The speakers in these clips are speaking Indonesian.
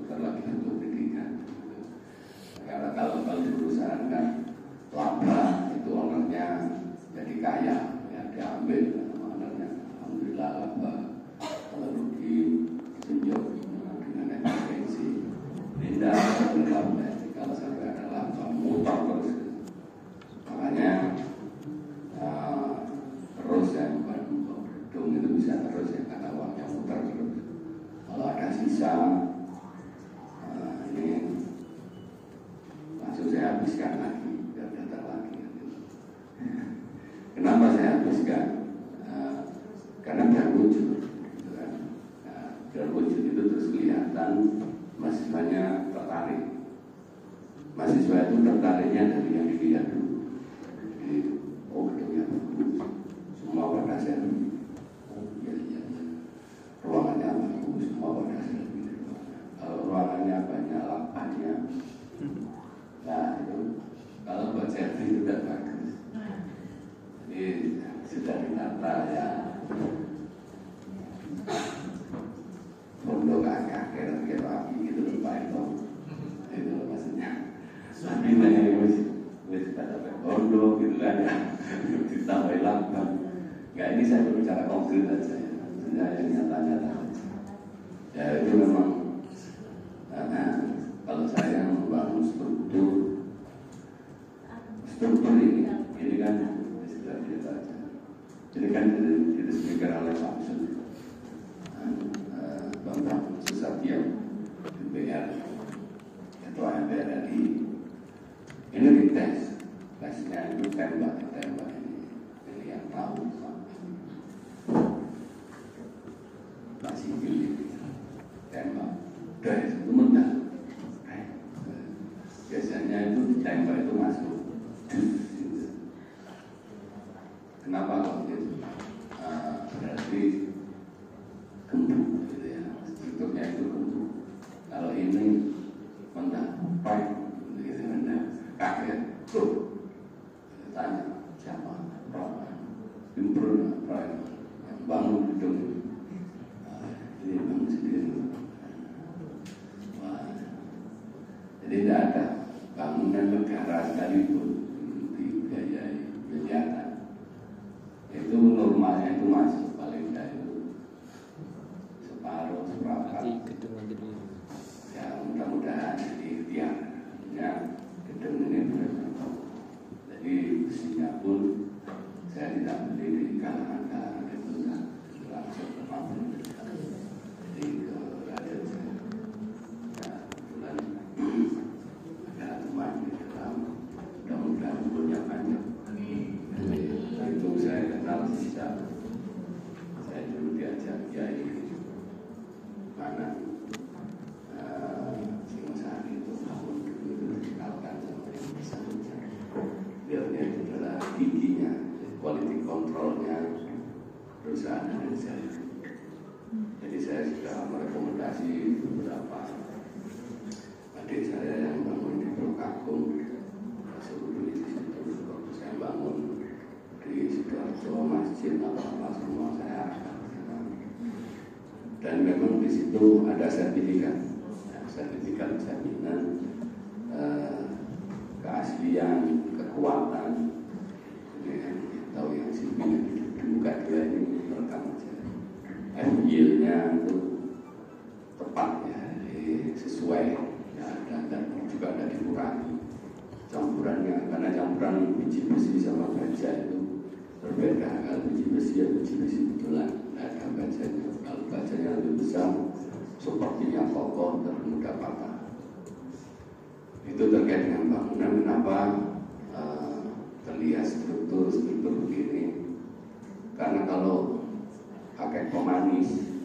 dokter lagi untuk pendidikan. Karena kalau di perusahaan kan laba itu ownernya jadi kaya, ya diambil ownernya, alhamdulillah laba. Kalau rugi sejauh dengan efisiensi, tidak laba. Kalau sampai ada laba mutar terus, makanya terus ya bukan gedung itu bisa terus ya karena uangnya mutar terus. Kalau ada sisa ini langsung saya habiskan lagi, biar datang lagi. Kenapa saya habiskan? Karena berwujud, gitu kan. Berwujud itu terus kelihatan mahasiswanya tertarik. Mahasiswa itu tertariknya dari yang dilihat dulu. Jadi, oh gedungnya bagus, semua pada selfie. Oh iya. Ruangannya bagus, semua pada selfie. Kalau ruangannya banyak lapanya, nah itu kalau buat selfie itu tidak bagus. Jadi sudah ditata ya. Pondok agak kira-kira gitu lupa itu maksudnya. Tapi banyak wis pada pondok gitu kan ya. Ditambah lambang. Enggak, ini saya berbicara konkret aja ya. Sebenarnya yang nyata-nyata. Ya itu memang karena kalau saya membangun struktur ini kan sudah kita aja. Ini kan diresmikan oleh Pak Bambang Susatyo DPR Ketua MPR RI. Ini dites, tesnya itu tembak ini yang tahu Pak Sipil tembak, dari itu menang. Biasanya itu tembak itu masuk. Kenapa kok gitu? Berarti gembuk gitu ya, strukturnya itu gembuk. Kalau ini mentah, gitu mentah, kaget, tanya siapa? Imprun, yang bangun gedung ini bangun sendiri. Wah, jadi tidak ada bangunan negara sekalipun dibiayai miliaran. Itu normalnya itu masuk paling tidak itu separuh seperempat. Ya mudah-mudahan jadi ikhtiar ya gedung ini benar-benar. Jadi besinya pun saya tidak beli di kalangan itu langsung ke pabrik. Jadi ke rakyat saya ya bulan ada teman di dalam, mudah-mudahan punya banyak. Itu saya kenal sejak saya dulu diajak kiai mana Singosari itu tahun dulu dikenalkan sama yang bersangkutan. Beliaunya itu adalah giginya, quality controlnya perusahaan Indonesia. Jadi saya sudah merekomendasi beberapa adik saya yang bangun di Prokagung, suruh di situ, waktu saya bangun di Sidoarjo, masjid apa-apa semua saya arahkan. Dan memang di situ ada sertifikat jaminan keaslian, kekuatan. Jadi tahu yang sipil dibuka dia ini merekam aja. FYL-nya itu tepat ya, sesuai ya, dan juga ada dikurangi campurannya, karena campuran biji besi sama baja itu berbeda. Kalau biji besi ya biji besi betulan, ada bajanya. Kalau bajanya lebih besar, sepertinya kokoh dan mudah patah. Itu terkait dengan bangunan. Kenapa terlihat struktur begini? Karena kalau pakai pemanis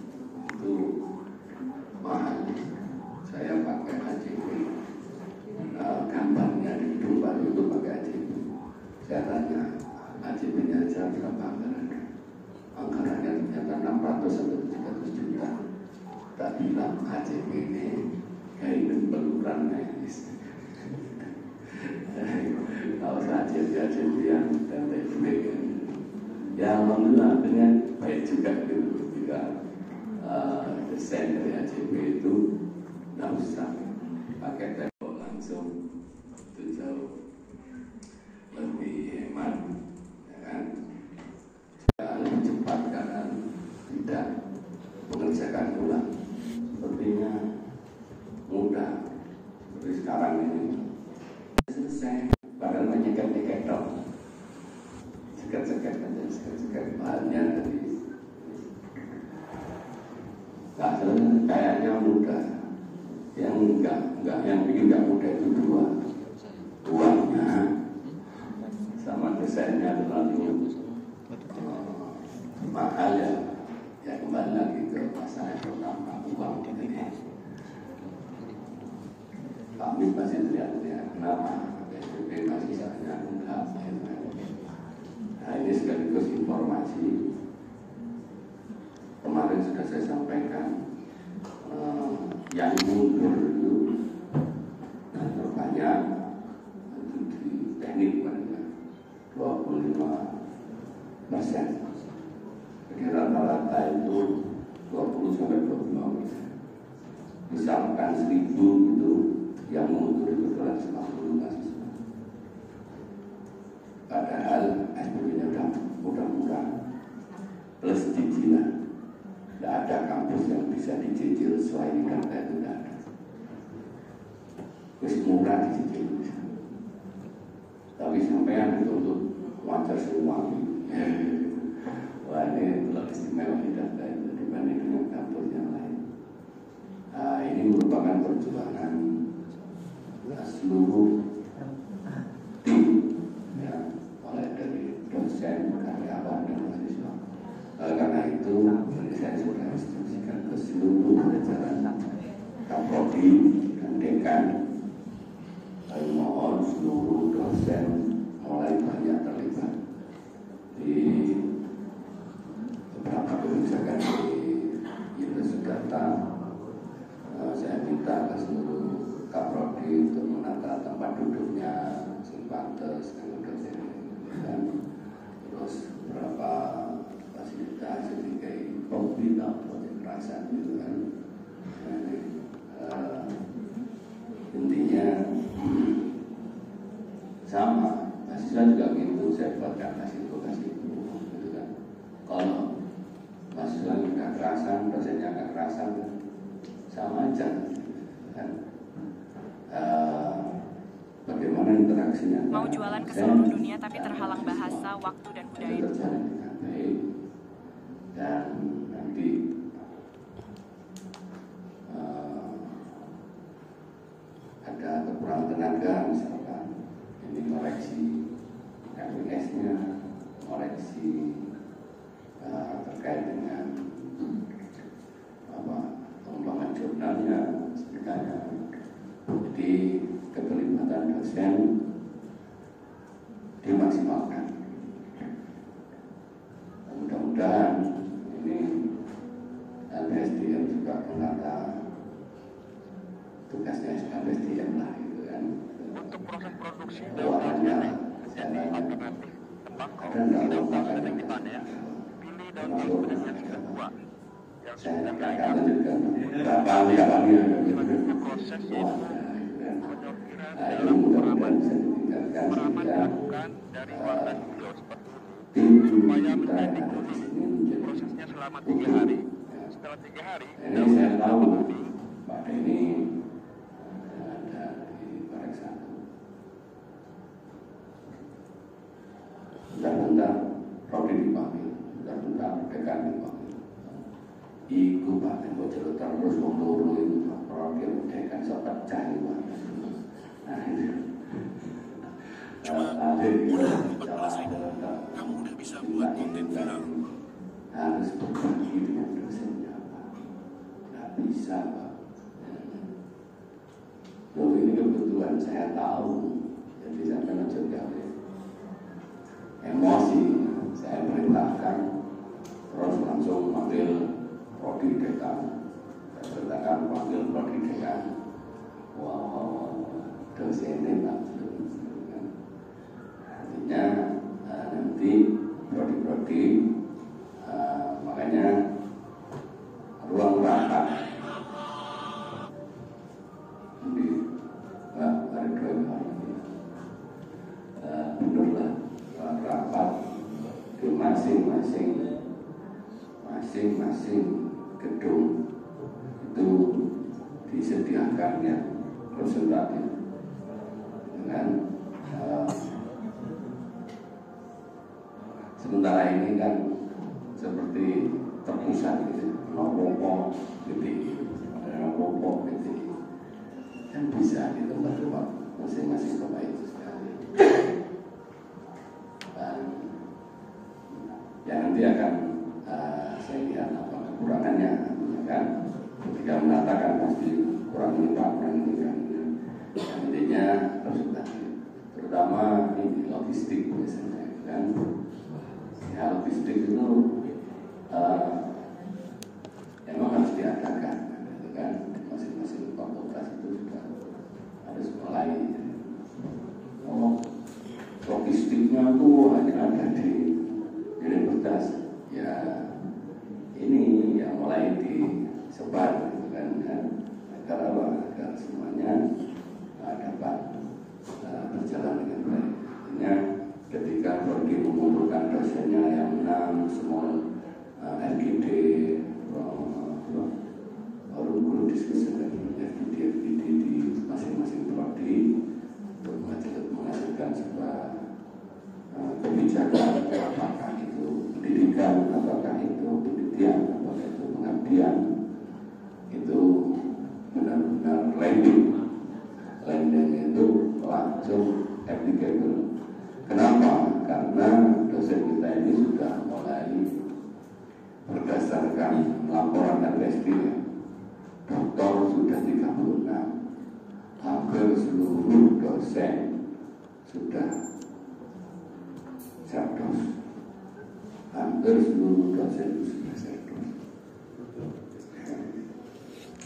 itu mahal. Saya pakai ACP, gambarnya di gedung baru itu pakai ACP. Saya tanya ACP-nya aja berapa anggarannya? Anggarannya ternyata 600 sampai 700 juta. Tak bilang ACP ini kayak beluran kalau saja ACP yang dan baik-baik ya alhamdulillah dengan baik juga gitu. Jika desain dari ACP itu tidak usah sekat-sekat bahannya dari kayaknya mudah. Yang enggak yang bikin enggak mudah itu dua, uangnya sama desainnya terlalu mahal ya. Ya kembali lagi ke masalah pertama uang ini. Kami masih lihat-lihat kenapa PSBB masih sangat enggak. Nah ini sekaligus informasi. Kemarin sudah saya sampaikan yang mundur itu terbanyak itu di teknik mereka 25%. Jadi rata-rata itu 20-25%. Misalkan 1000 itu yang mundur itu adalah 90 mahasiswa. Padahal SPP-nya udah murah plus cicilan. Tidak ada kampus yang bisa dicicil selain Jakarta itu tidak ada. Terus murah dicicil bisa. Tapi sampean untuk wajar semua. Wah ini lebih istimewa di Jakarta itu dibanding dengan kampus yang lain. Nah, ini merupakan perjuangan seluruh tim, ya, mulai dari dosen, karyawan dan mahasiswa. Karena itu saya sudah instruksikan ke seluruh jajaran Kaprodi dan Dekan. Saya mohon seluruh dosen mulai banyak terlibat di beberapa kebijakan di Yogyakarta. Saya minta ke seluruh Kaprodi untuk menata tempat duduknya, Simpantes, dan terus beberapa fasilitas sebagai kopi atau kekerasan gitu kan. Intinya sama, mahasiswa juga gitu. Saya buatkan kasih itu gitu kan. Kalau mahasiswa kekerasan, dosennya kekerasan, sama aja kan. Bagaimana interaksinya? Mau jualan ke seluruh dunia tapi terhalang bahasa, waktu dan budaya. Terjalan dengan baik dan nanti ada kekurangan tenaga misalkan ini koreksi KPS-nya, koreksi terkait dengan pengembangan jurnalnya, sebagainya. Jadi keterlibatan dosen dimaksimalkan. Mudah-mudahan ini LPSDM juga menata tugasnya LPSDM lah gitu kan. Untuk proses produksi Bawaannya jalannya ada nggak makan yang pilih daun jambu dengan kedua yang saya sudah akan lanjutkan berapa kali proses nah ini mudah-mudahan bisa ditinggalkan sehingga dari warna hijau seperti tim supaya kita menjadi yang ada di kuning. sini menjadi Prosesnya selama 3 hari. Setelah 3 hari, ini saya tahu Pak Denny ada di Barek 1. Bentar-bentar Rodi dipanggil, bentar-bentar Dekan dipanggil. Iku Pak Denny terus menurun itu Rodi Dekan sobat cahaya. Nah ini kamu udah bisa buat konten film. Harus berbagi dengan dosennya Pak. Nggak bisa Pak. Loh ini kebetulan saya tahu. Jadi saya kan juga emosi. Saya perintahkan terus langsung panggil Prodi Dekan. Saya perintahkan panggil Prodi Dekan. Wow, dosennya Pak. Artinya nanti prodi-prodi makanya ruang rapat di hari 2 benerlah ruang rapat di masing-masing gedung itu disediakan yang representatif dengan popok gitu, ada popok gitu, kan bisa di tempat-tempat masing-masing bapak itu sekali. Dan ya nanti akan saya lihat apa kekurangannya, kan? Ketika mengatakan pasti kurang ini pak, kurang ini kan. Yang intinya harus terutama ini logistik biasanya, kan? Ya logistik itu memang harus diadakan, gitu kan? Masing-masing fakultas itu sudah harus mulai. Oh, logistiknya tuh hanya ada di universitas, ya ini yang mulai disebar, gitu kan? Agar apa? Agar semuanya dapat berjalan dengan baik. Artinya ketika pergi mengumpulkan dosennya yang 6 semua LGD, guru diskusi dan FGD di masing-masing prodi untuk menghasilkan sebuah kebijakan, apakah itu pendidikan, apakah itu penelitian, apakah itu pengabdian, itu benar-benar landing itu langsung applicable. Kenapa? Karena dosen kita ini sudah mulai berdasarkan laporan dan testing. Doktor sudah 36, hampir seluruh dosen sudah cerdos, hampir seluruh dosen sudah cerdos.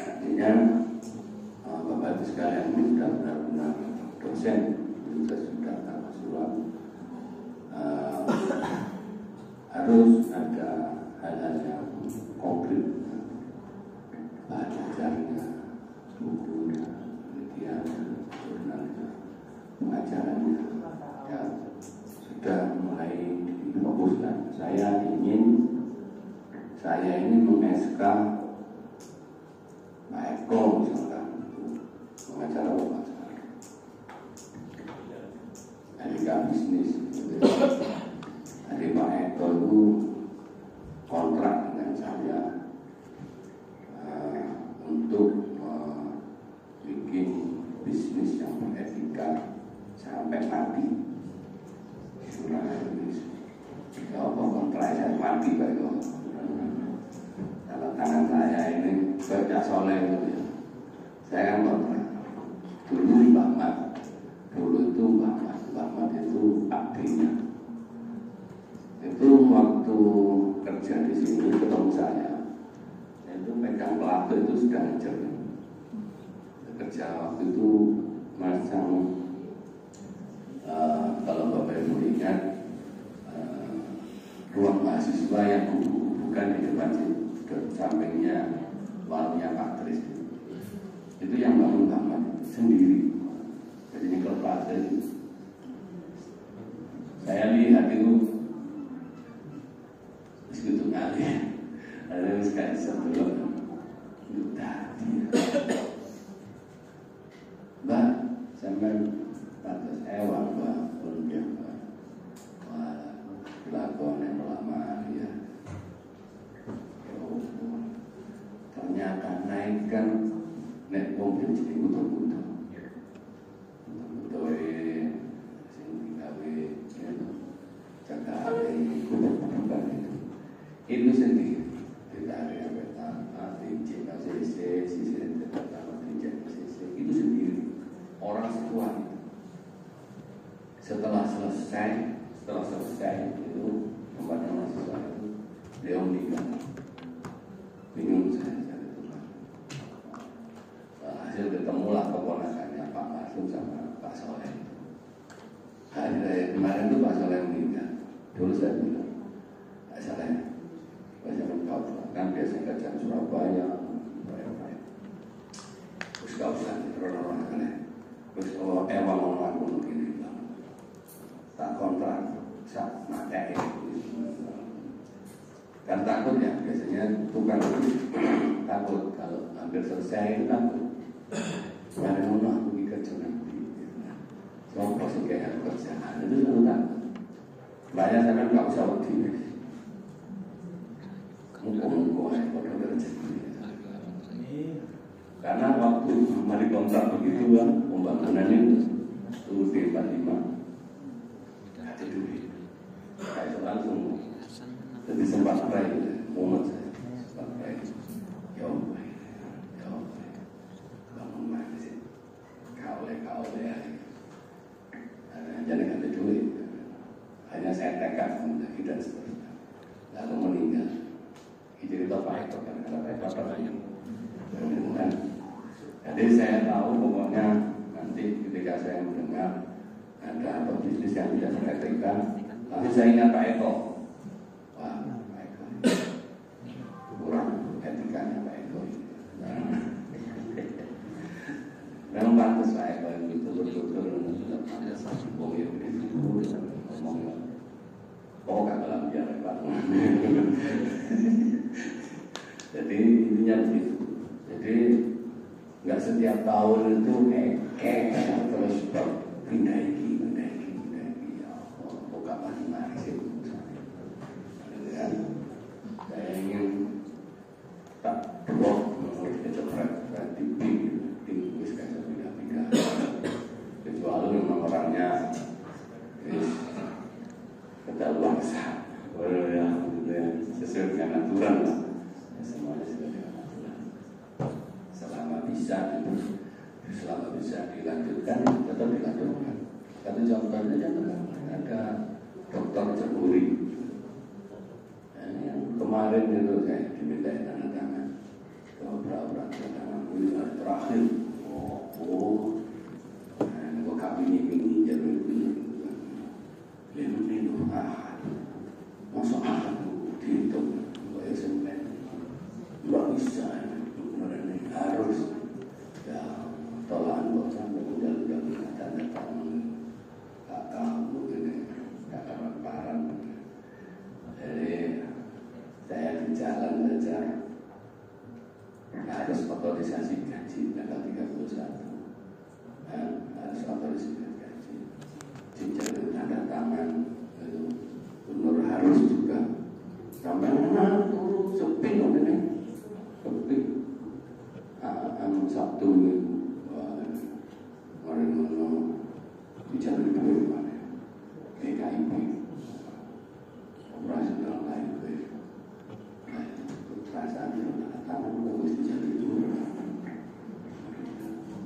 Artinya Bapak Ibu sekalian ini sudah benar-benar dosen, sudah tanpa surat. Harus ada hal-hal yang konkret, bahan ajarnya, bukunya, penelitiannya, jurnalnya, pengajarannya, ya sudah mulai difokuskan. Saya ini meng-SK Pak Eko misalkan, pengacara Bapak Etika bisnis, dari Pak Eko itu kontrak dengan saya untuk bikin bisnis yang beretika sampai mati. Kalau kontrak saya mati Pak Eko. Kalau tangan saya ini kerja soleh gitu ya. Saya kan kontrak. Dulu Mbak Mat, Mbak Mat itu aktinya. Itu waktu kerja di sini ketemu saya. Itu pegang pelaku itu sudah ngejar. Kerja waktu itu masang kalau Bapak Ibu ingat ruang mahasiswa yang bukan di depan situ, sampingnya warungnya Pak Tris. Itu yang bangun Bapak sendiri. Jadi ini kelepas saya lihat itu segitu kali. Ada sekali sebelum udah Mbak, sampai pantas ewang Mbak, pun dia Mbak. Wah, lakon yang lama ya. Ternyata naikkan nek mobil jadi muter-muter. Muter sing gawe jaga hari itu sendiri. Itu sendiri orang sekuat itu. Setelah selesai itu tempatnya mahasiswa itu dia meninggal. Bingung saya itu kan. Hasil ketemulah keponakannya Pak Masuk sama Pak Soleh. Hari raya kemarin itu Pak Soleh meninggal. Dulu saya bilang Pak Soleh, kan biasanya kerja di Surabaya, terus gak usah orang-orang kan ya. Terus kalau emang orang begini, tak kontrak, tak materi. Kan takut ya, biasanya tukang itu takut kalau hampir selesai itu takut. Sekarang mau aku kerja nanti, soal proses kayak kerjaan itu selalu takut. Banyak saya kan gak usah waktu. Mumpung-mumpung pada kerja. Karena waktu mari kontrak begitu kan, pembangunannya itu D45 ada duit, kayak langsung. Jadi sempat pray, momen saya sempat pray, ya bangun mana sih, kau le ya, jadi nggak ada duit, hanya saya tekad mendaki dan seterusnya, lalu meninggal. Jadi itu Pak Eko kan, karena Pak Eko kan. Jadi saya tahu pokoknya nanti ketika saya mendengar ada bisnis yang tidak saya kerjakan, lalu saya ingat Pak Eko. Wah, Pak Eko kurang etikanya Pak Eko. Memang pantas Pak Eko yang betul-betul ada sambung yang begitu ngomong. Oh, gak dalam biara Pak. Jadi intinya begitu. Jadi nggak setiap tahun itu terus pindah iki ya buka mari sih. Saya ingin tak blok mengecepret tim wis kayak pindah kecuali memang orangnya kedaluarsa sesuai dengan aturan lah. Semuanya sudah dengan aturan. Selama bisa dilanjutkan, tetap dilanjutkan. Satu contohnya ada dokter Cemburi. Yang kemarin itu saya diminta tanda tangan. Berapa tanda tangan ini terakhir. Kok kami ini jalur ini. Lenu masuk aku dihitung. Kayak semen. Nggak bisa. Harus ya tolakan kok sampai udah tanda tangan kakak begini kakak lebaran. Jadi saya di jalan saja harus otorisasi gaji tanggal 31 harus otorisasi gaji dijalur tanda tangan itu benar harus juga sampai mana tuh sepi loh ini sepi. Sabtu ini kemarin bicara di mana DKIP operasional KIP perasaan tangan bagus jadi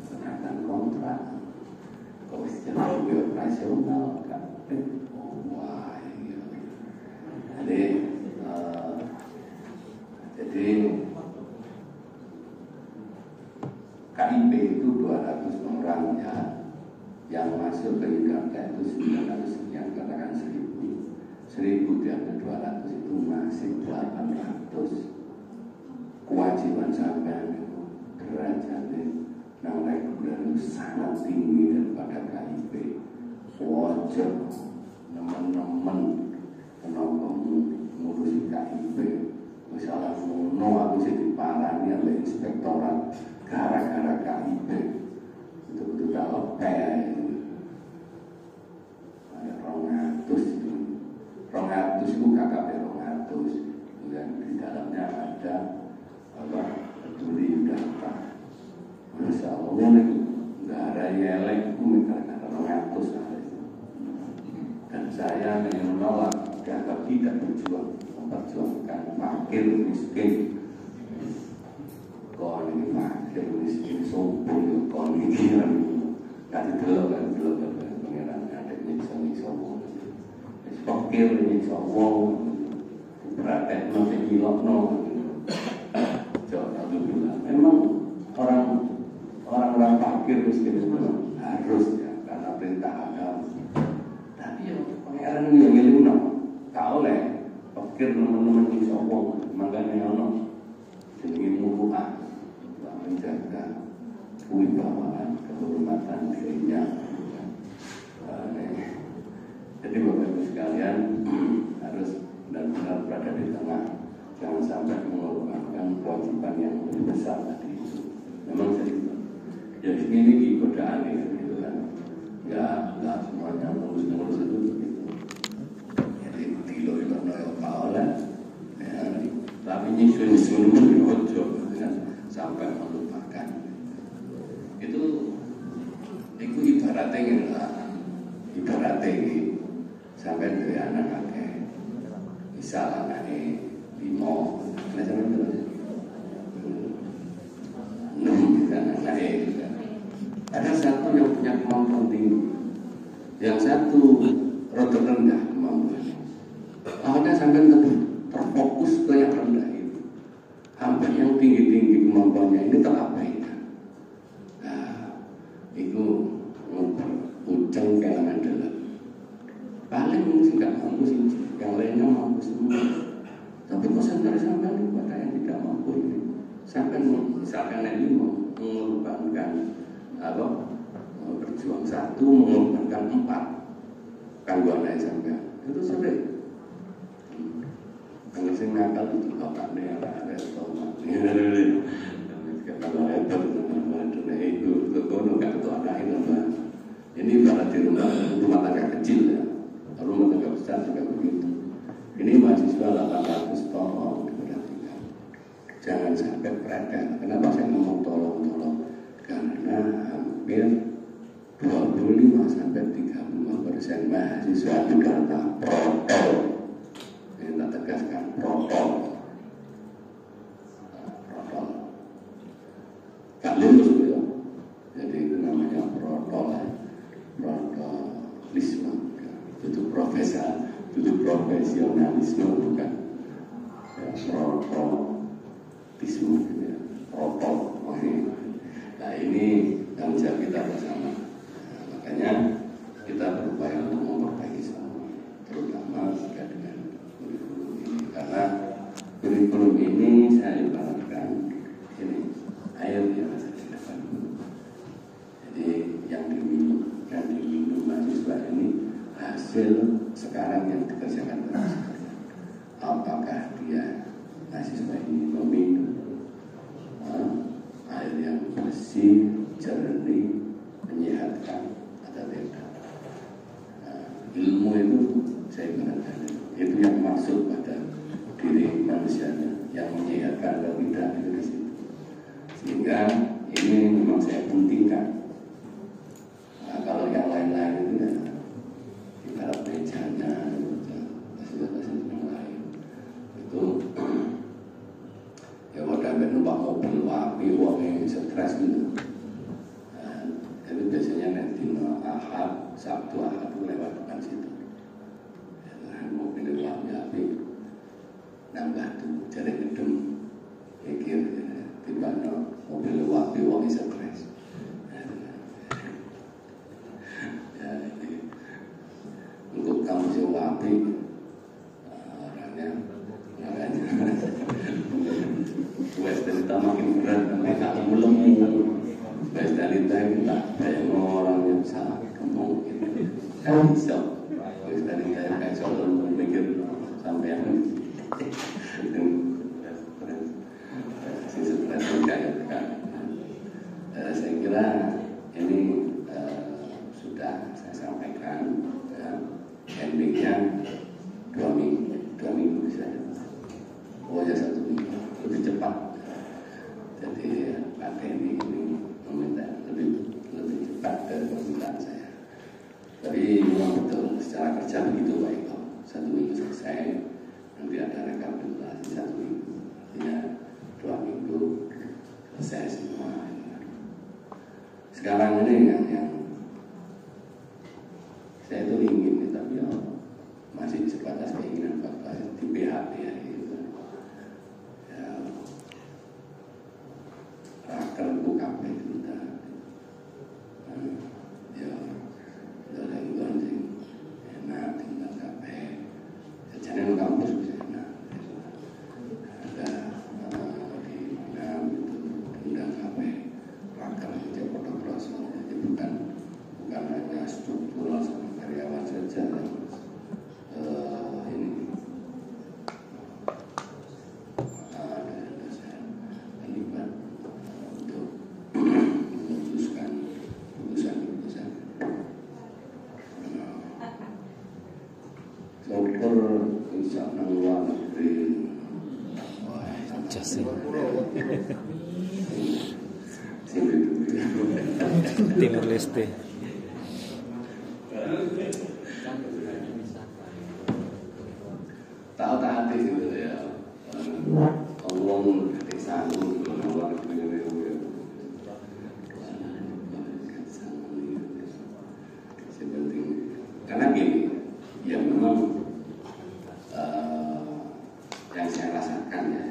penangan kontrak kau jadi operasional kan wah iya. Jadi KIP itu 200 orang ya, yang masuk ke Jakarta itu 900 sekian, katakan 1000 diambil 200 itu masih 800. Kewajiban sampean itu derajatnya yang reguler itu sangat tinggi daripada KIP. Wajib teman-teman kenapa ngurusi KIP misalnya aku sih diparani oleh inspektorat gara-gara KIP itu betul tak lepeh ada 200 itu KKP 200 dan di dalamnya ada peduli data. Masya Allah itu nggak ada yelek itu gara-gara 200 dan saya menolak agar tidak berjuang memperjuangkan fakir miskin. Kon ini fakir miskin sombong, kon ini kasih delok kan pengiran ada nyiksa wong. Fakir nyiksa wong, praktek nanti hilokno. Jangan bilang memang orang fakir miskin itu harus ya karena perintah agama. Tapi ya pengiran yang ngelingno, kau oleh fakir teman-teman nyiksa wong, makanya ono jenenge muruah menjaga kewibawaan kehormatan dirinya. Jadi Bapak Ibu sekalian harus benar-benar berada di tengah, jangan sampai mengorbankan kewajiban yang lebih besar tadi itu. Memang ya ini godaan gitu kan, nggak semuanya mulus itu begitu. Jadi tilo-tilo noyo kaolah, tapi nyusun itu ojo. sampai melupakan. Itu ibaratnya sampai dari anak kakek, misal anaknya 5, ada satu yang punya kemampuan tinggi, yang satu rada rendah kemampuannya. Makanya sampai terfokus ke yang rendah itu, sampai yang tinggi kemampuannya ini terabaikan. Nah, itu uceng kelangan dalam. Paling sih nggak mampu sih, yang lainnya mampu semua. Tapi konsentrasi sampai pada yang tidak mampu ini, sampai misalkan ini mengorbankan berjuang 1, mengorbankan 4 kangguan sampai itu sering. Kalau saya nakal itu bapaknya yang ada tomat. Kalau hebat itu kono nggak ketua anak itu. Ini pada di rumah tangga kecil ya, rumah tangga besar juga begitu. Ini mahasiswa 800 tolong diperhatikan. Jangan sampai mereka. Kenapa saya ngomong tolong? Karena hampir 25-35% mahasiswa di Jakarta protol. Ini tak tegaskan protol. Gak lulus ya. Jadi itu namanya protolisme. Itu profesionalisme bukan ya, protolisme ya. Protol. Nah ini tanggung jawab kita bersama. Nah, makanya kita berupaya untuk memperbaiki semua, terutama juga dengan kurikulum ini. Karena kurikulum ini saya ibaratkan ini air yang saya dapat. Jadi yang diminum mahasiswa ini hasil sekarang yang dikerjakan mahasiswa. Apakah dia mahasiswa ini meminum air yang bersih, jernih, menyehatkan atau tidak? Ilmu itu saya katakan itu yang masuk pada diri manusianya, yang menyehatkan atau tidak itu di situ. Sehingga ini memang saya pentingkan. Nah, kalau yang lain-lain itu ya ibarat mejanya, hasil yang lain itu ya pada numpak mobil api, uangnya stres gitu. Itu biasanya nanti Ahad, Sabtu Ahad itu lewat depan situ. Mobil uangnya api, nambah tuh jadi gedung, mikir tiba-tiba mobil api uangnya stres. Untuk kamu sewa api orangnya wes dalita makin berat mereka belum wes dalita kita kayak orang yang salah ngomong kan bisa wes dalita kayak soal mikir sampai yang stres kayak kan. Saya kira ini sudah saya sampaikan endingnya 2 minggu bisa. Oh ya 1 minggu lebih cepat. Jadi Pak Teni ini meminta lebih cepat dari permintaan saya. Tapi memang betul secara kerja begitu baik kok. 1 minggu selesai, nanti ada rekapitulasi 1 minggu, artinya 2 minggu selesai semua. Sekarang ini yang saya itu ingin, tapi masih sebatas keinginan Bapak di PHP ya gitu. Ya, raker UKP itu ya lagi gonjeng enak tinggal KP jajanan kampus bisa enak ada di mana itu undang KP raker itu protokol jadi bukan hanya struktural sama karyawan saja ini saya terlibat untuk memutuskan putusan-putusan. Sopor insya Allah luar negeri. Wah, Timur Leste. Tahu-tahu gitu ya. Ngomong desa ngomong karena gini, ya memang yang saya rasakan ya,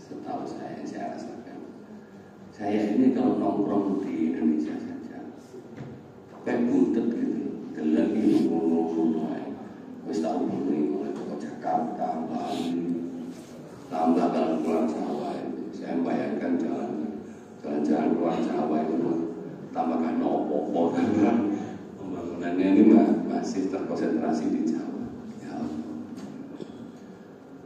setahu saya yang saya rasakan, saya ini kalau nongkrong di Indonesia saja, kayak buntet gitu, gelang ini ngomong-ngomong, wis tahu bunyi mulai ke Jakarta, Bali, tambah kalau keluar Jawa itu, saya bayangkan jalan-jalan keluar Jawa itu tambah kan opo-opo kan. Pembangunannya ini masih terkonsentrasi di Jawa. Ya.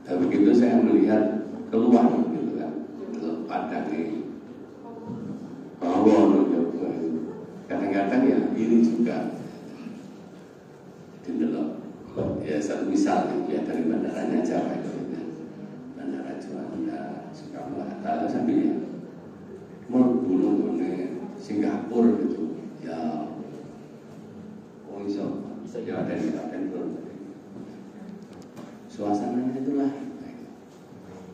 Dan begitu saya melihat keluar gitu kan, Padang ini, bahwa kadang-kadang ya ini juga didelok. Ya satu misal ya dari bandaranya Jawa itu, Bandara Juanda, Soekarno-Hatta sampai ya mau bunuh Singapura gitu, ya. Bisa ya dari suasananya itulah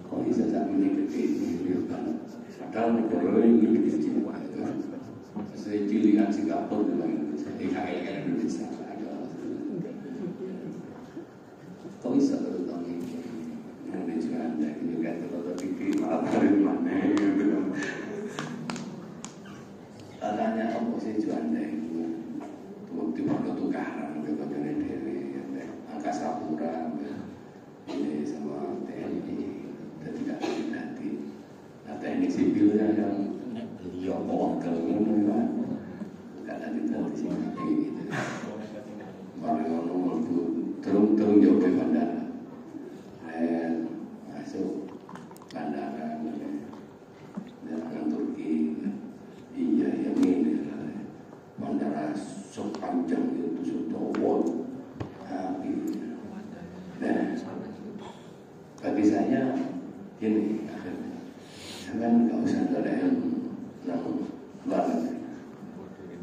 kok bisa sampai ini gede ini kan padahal negara ini gede saya cilian Singapura dengan Indonesia IKL Indonesia kok bisa terutama ini juga ada ini kan kalau TV malah dari mana gitu tanya apa sih Juanda itu waktu tukaran kepada dari Angkasa Pura ini sama TNI dan tidak nanti nah teknik sipilnya yang ya bongkel ini kan tidak ada di sini gitu baru ngomong itu terung jauh dari bandara masuk bandara dengan Turki iya yang ini bandara sepanjang itu sudah habis. Nah, bagi saya gini, saya nggak usah ada yang luar negeri.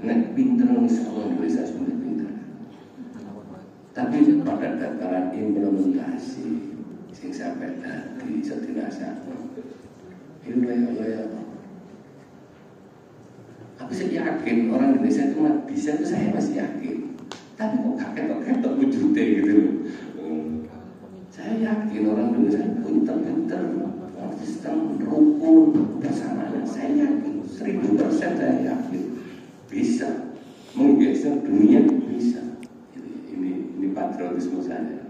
Nek pinter misalnya Indonesia sudah pinter. Tapi pada tataran implementasi, sing sampai tadi setidaknya ini ya. Aku sih yakin orang Indonesia itu bisa itu saya masih yakin. Tapi kok kaget wujudnya gitu loh. Saya yakin orang Indonesia pinter-pinter, sistem rukun bersamanya. Saya yakin 1000% saya yakin bisa menggeser dunia bisa. Ini patriotisme saya.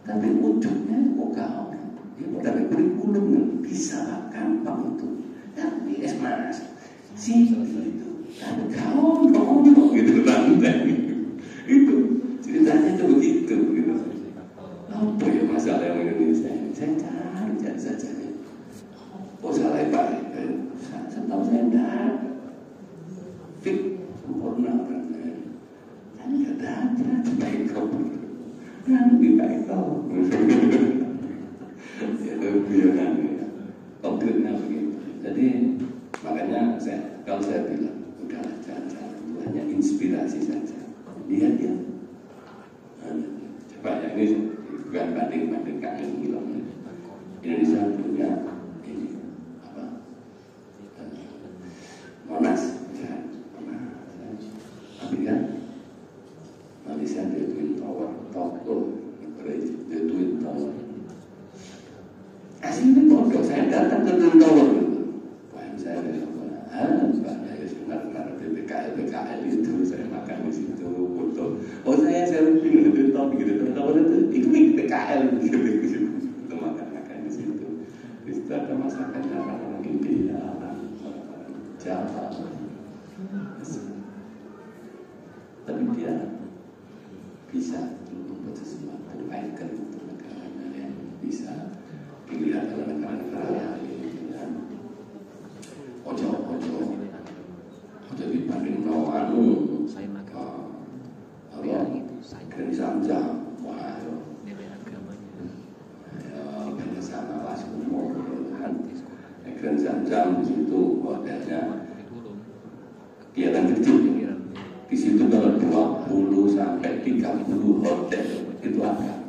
Tapi wujudnya kok gak ini dari kurikulum bisa gampang itu. Tapi mas sih itu. Tapi kau gitu tante itu ceritanya itu begitu gitu. Apa ya masalah yang Indonesia? Saya cari saja. Oh salah Pak, saya tahu saya tidak fit sempurna kan. Saya tidak ada baik kau, lebih baik kau. Ya biarkan ya. Konkretnya begitu. Jadi makanya kalau saya bilang udahlah jangan hanya inspirasi saja. Lihat ya. Coba ya ini bukan banding kalian bilang Indonesia punya ini apa? Monas, ya. Tapi kan Malaysia dia Twin Tower, dia Twin Tower. Aslinya bodoh, saya datang ke Twin Tower. Saya benar-benar PKL itu saya makan di situ foto. Oh saya pindah itu top gitu tahun itu PKL gitu kita makan di situ. Di situ ada masakan orang India, orang Jawa. Tapi dia bisa membuat sesuatu kebaikan untuk negaranya yang bisa dilihat oleh negara-negara lain. Ojo jadi banding anu saya makan dari Samjang wah ya sama Mas Umur kan Grand Samjang di situ hotelnya Kegiatan kecil. Di situ kalau 20 sampai 30 hotel itu ada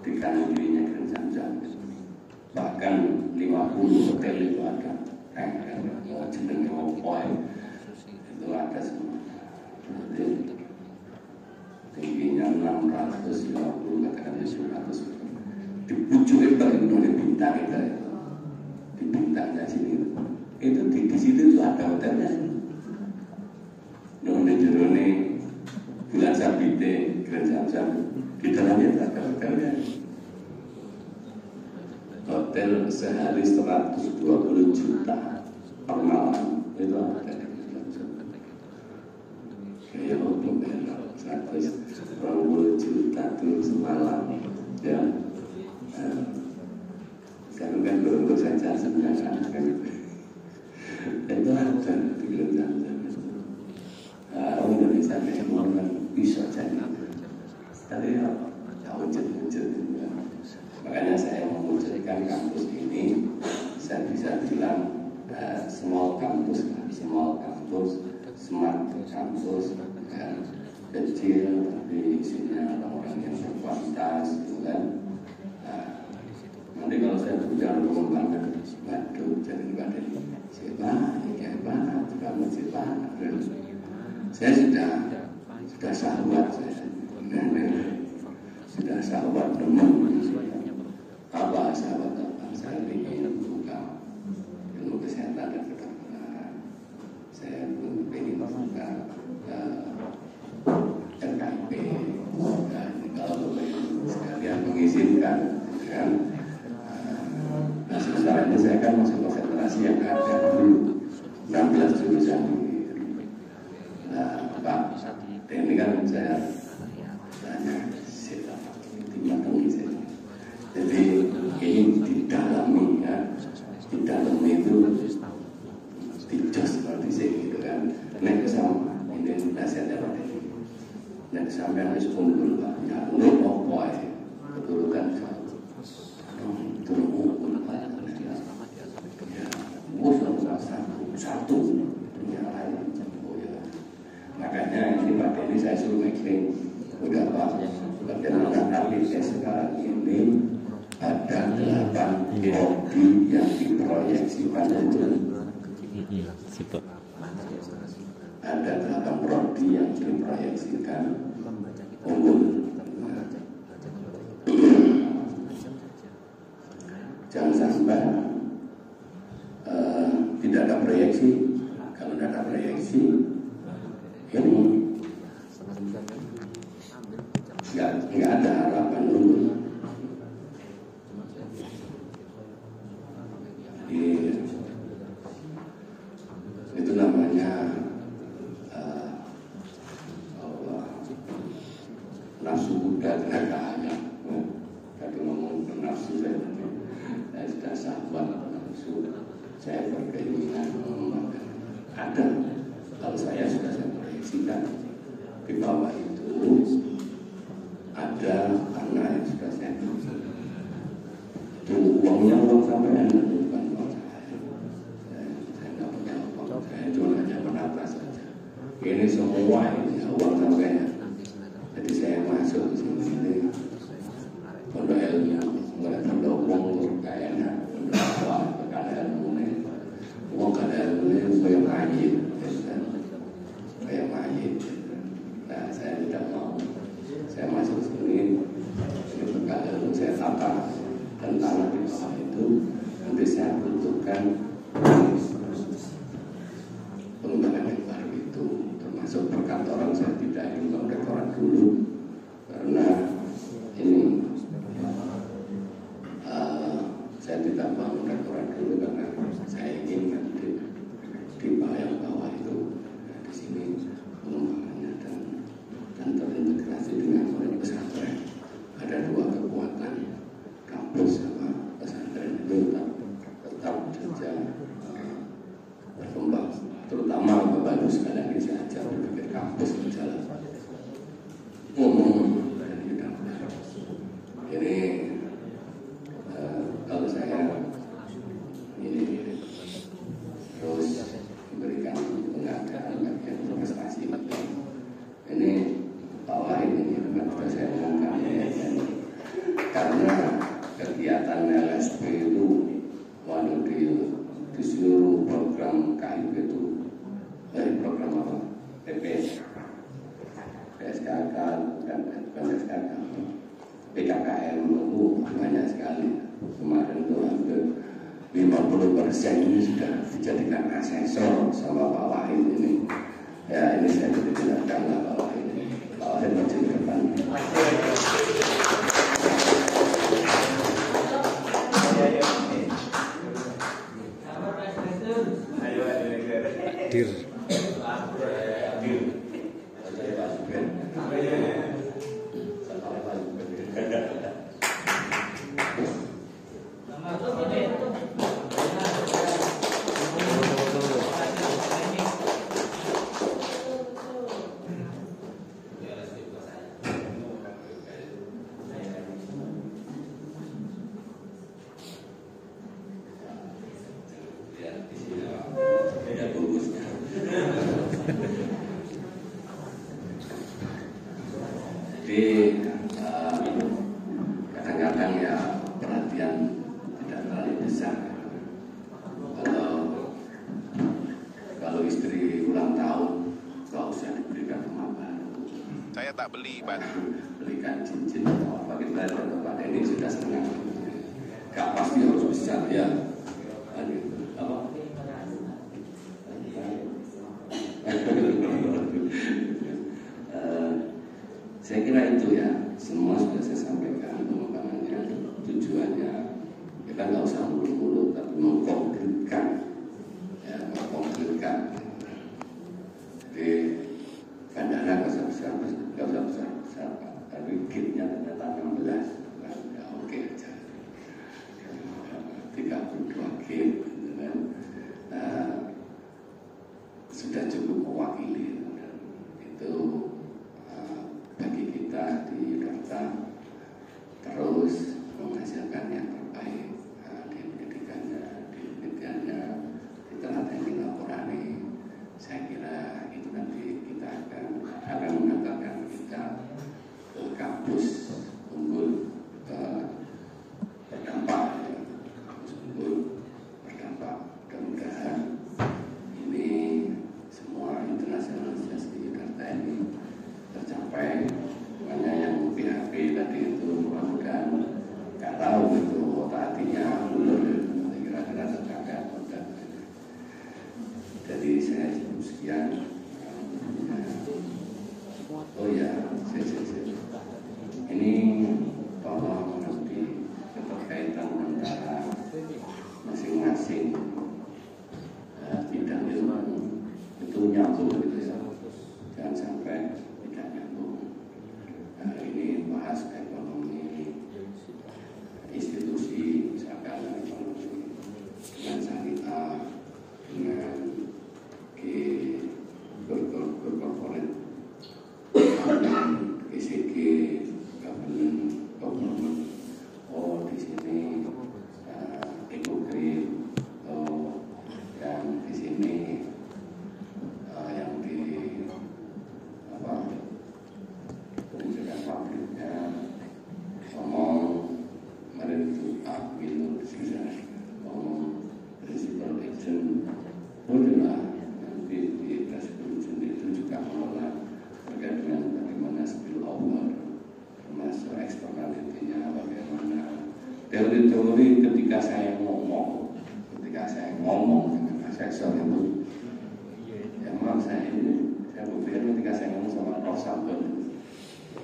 di kanan kirinya Grand Zam-Zam. Bahkan 50 hotel itu ada. Jenenge Opoy itu ada semua. Tingginya 650 katakan 700. Di pucuk itu ada bintang itu, di bintangnya sini itu di situ itu ada hotelnya. None bulan Sabite Grand Zam-Zam di dalamnya ada hotelnya. Hotel sehari 120 juta per malam itu ada di Grand Zam-Zam. Kayak hotel 120 juta tuh semalam ya. Sekarang kan beruntung saja sebenarnya kan itu ada di Grand Zam-Zam. Orang Indonesia memang bisa jadi, tapi wujud. Makanya saya mewujudkan kampus ini, saya bisa bilang small campus, smart campus, kecil tapi isinya orang-orang yang berkualitas, gitu kan. Nanti kalau saya bicara pengembangan, waduh, jadi badan siapa, kamu siapa? Saya sudah sahabat sudah sahabat teman. Apa sahabat apa? Saya ingin buka ilmu kesehatan dan kedokteran. Saya ingin buka RKIP. Dan kalau sekalian mengizinkan, kan? Nah, sekarang ini saya kan masuk konsentrasi yang ada dulu 16 jurusan. Pak, ini kan saya tanya jadi ini didalami ya, di dalam itu dijos seperti gitu kan. Nek sama ini nasihatnya Pak Deni. Nek sampai harus unggul Pak, ya lu apa ya? Betul kan? Itu unggul Pak. Ya, musuh satu yang lain. Makanya ini Pak Deni saya suruh making udah Pak, bagaimana nanti saya sekarang ini ada 8 prodi yang diproyeksikan itu. Ada 8 prodi yang diproyeksikan unggul. Jangan sampai tidak ada proyeksi. Kalau tidak ada proyeksi ini nggak ada harapan unggul. Itu namanya nafsu kuda tenaganya. Tadi ngomong nafsu saya sudah sahabat nafsu. Saya berkeinginan ada. Kalau saya sudah saya proyeksikan di bawah itu ada karena yang sudah saya tulis. Itu uangnya uang sampean, bukan uang saya. Saya nggak punya uang, saya cuma hanya menata saja. Ini semua ini uang sampean. Jadi saya masuk di sini, pondok ilmu, nggak ada uang kayaknya, pondok apa, kada ilmu nih, uang kada ilmu nih kayak mayit, kayak mayit. Nah saya tidak mau. Saya masuk sini, ini bekal ilmu saya tata dan tanah di bawah itu nanti saya butuhkan pengembangan yang baru itu, termasuk perkantoran. Saya tidak ingin bangun restoran dulu karena ini saya tidak bangun restoran dulu karena saya ingin nanti di bawah itu di sini pengembangannya dan terintegrasi dengan pesantren. Ada 2 kekuatan, kampus sama pesantren itu tetap saja berkembang. Terutama Bapak Ibu sekalian, saya ajak berpikir kampus berjalan PSKK dan PSKK, PKKM itu banyak sekali. Kemarin itu hampir 50% ini sudah dijadikan asesor sama Pak Wahid ini. Ya ini saya tidak kalah Pak Wahid ini. Pak Wahid maju ke depan. Dir. Jadi kadang-kadang ya perhatian tidak terlalu besar. Kalau istri ulang tahun nggak usah diberikan rumah baru. Saya tak beli, Pak. Belikan cincin atau apa kita dan Pak Denny sudah senang. Gak pasti harus besar ya. Apa? Saya kira itu ya, semua sudah saya sampaikan pengembangannya, tujuannya kita nggak usah muluk-muluk tapi mengkonkretkan, ya mengkonkretkan. Jadi bandara nggak usah besar, tapi kitnya ternyata 16, ya oke aja. 32 kit, kan? Sudah cukup mewakili itu. Bagi kita di Jakarta terus menghasilkan yang terbaik di pendidikannya, di penelitiannya, di teladan laporannya. Saya kira itu nanti kita akan mengantarkan kita ke kampus unggul berdampak, ya. Kampus unggul berdampak. Mudah-mudahan ini semua internasionalisasi di Jakarta ini tercapai. Makanya yang PHP tadi itu mudah-mudahan nggak tahu itu otak hatinya ulur, kira-kira tercapai. Jadi saya cukup sekian. Oh ya, ini tolong nanti keterkaitan antara masing-masing bidang ilmu itu nyambung gitu ya. Jangan sampai tidak nyambung. Ini bahas ekonomi institusi, misalkan ekonomi dengan syariah, dengan berkorporat, dengan GCG, government. Oh di sini ekogreen, dan di sini yang di penunjukan pabriknya ngomong kemarin itu Windows ngomong principal agent, udahlah nanti di principal agent itu juga mengelola terkait dengan bagaimana spill over, termasuk eksternalitinya bagaimana. Teori-teori ketika saya ngomong dengan asesor itu, yang maaf saya berpikir ketika saya ngomong sama Prof. Sampel,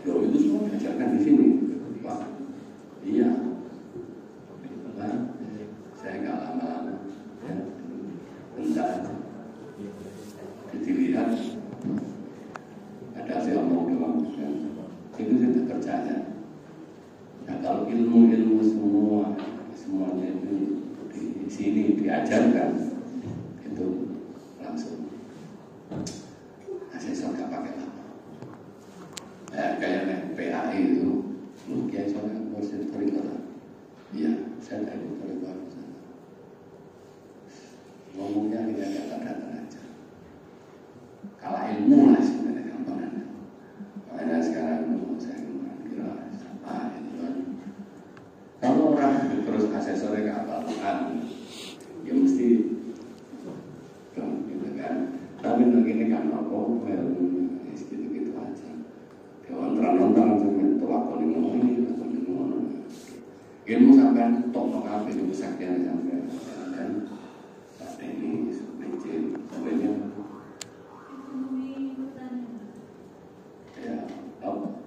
loh itu semua diajarkan di sini, Pak. Iya, Pak. Saya nggak lama-lama, ya, bentar aja. Dilihat, ada saya omong doang, kan? Itu saya tidak percaya. Nah kalau ilmu-ilmu semuanya itu di sini diajarkan, itu langsung asesor nggak pakai lama. Kayak PAI itu, mungkin soalnya proses curriculum. Iya, saya ada curriculum. Ngomongnya ini agak datar aja. Kalah ilmu lah sebenarnya gambarannya. Makanya sekarang saya kira apa itu kan. Kalau orang terus asesornya nggak apa-apaan, ya mesti dong, gitu kan. Tapi begini kan novel gitu aja. Dewan terang-terang sampai lakoni ngono. Ilmu sampean tokno kabeh niku sakjane sampean kan. Tak ini mencet sampeyan. Ya, apa?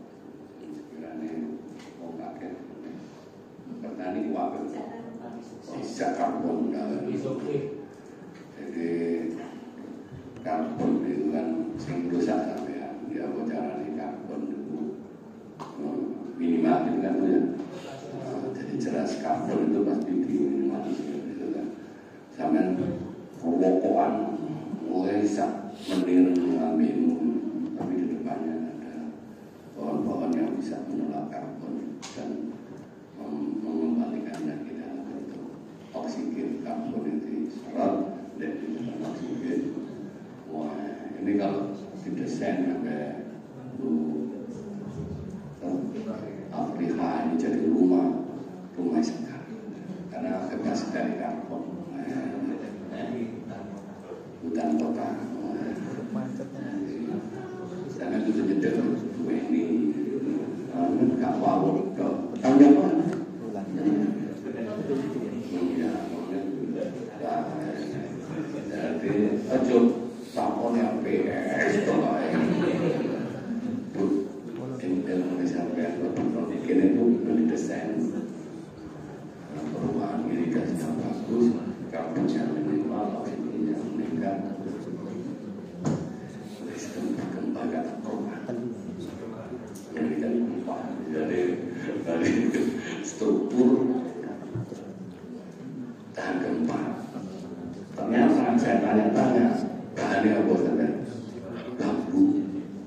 Sekiranya mau kakek petani kuat sisa karbon jadi karbon itu kan sing rusak sampean ya apa caranya karbon itu minimal itu kan ya. Jadi jelas karbon itu pasti diminimalisir gitu kan sampean rokokan mulai sak menir ngambil tapi di depannya ada pohon-pohon yang bisa menolak karbon dan mengembalikan lagi dalam bentuk oksigen. Karbon itu serot dan itu oksigen. Wah, ini kalau didesain sampai Afrika ini jadi rumah sekar karena bebas dari karbon. Hutan kota sana itu jedel ini nggak wawur tahun apa? Jadi aja sampone PS to kae. Indonesia kene itu didesain perubahan irigasi yang bagus, karbonnya minimal, oksigennya meningkat, sistem perkembangan perubahan. Ini kan dari struktur tahan gempa. Ternyata saya tanya-tanya bahannya apa saja? Bambu,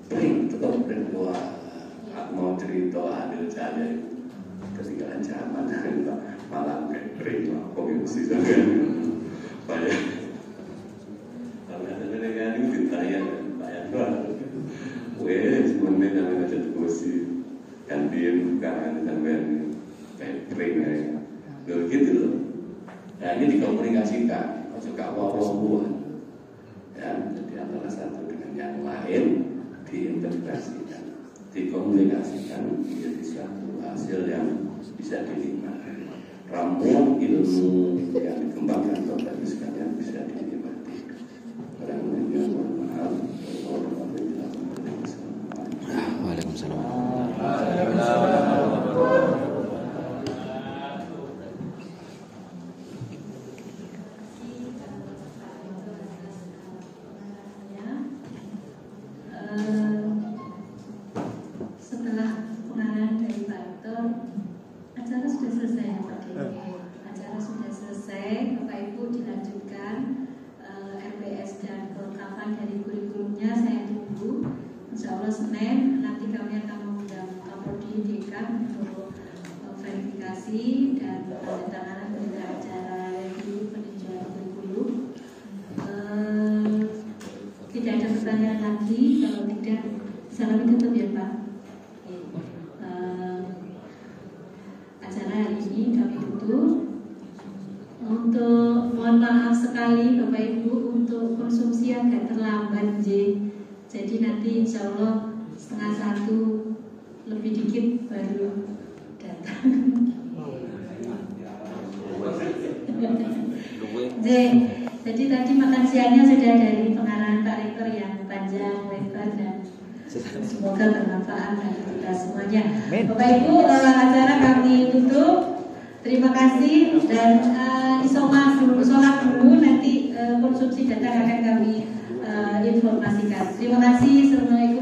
pring, tetap pring. Wah, aku mau cerita adil saya ketinggalan zaman malah pring, kok mesti sampai banyak. Kalau ada negara ini ditanya banyak banget. Wes, semuanya namanya jadi kursi gantiin bukan sampai pring ya, begitu loh. Nah ini dikomunikasikan, juga wawasan, ya. Jadi antara satu dengan yang lain diintegrasikan, dikomunikasikan menjadi suatu hasil yang bisa dinikmati. Ramuan ilmu yang dikembangkan Bapak Ibu sekalian bisa dinikmati. Barangkali mohon maaf. Waalaikumsalam. Setelah pengarahan dari Pak Rektor, acara sudah selesai ya Pak Dede. Acara sudah selesai, Bapak Ibu dilanjutkan RPS dan kelengkapan dari kurikulumnya saya tunggu. Insya Allah Senin nanti kami akan mengundang Kapolri Dekan untuk verifikasi dan penandatanganan berita acara review peninjauan kurikulum. Tidak ada pertanyaan lagi, kalau tidak salam ditutup ya Pak. Acara hari ini kami tutup. Untuk mohon maaf sekali Bapak Ibu untuk konsumsi agak terlambat jadi nanti insya Allah 12:30 lebih dikit baru datang. Jadi tadi makan siangnya sudah dari pengarahan Pak Rektor yang panjang, lebar dan semoga bermanfaat bagi kita semuanya. Bapak Ibu, acara kami tutup. Terima kasih dan sholat dulu nanti konsumsi data akan kami informasikan. Terima kasih. Assalamualaikum.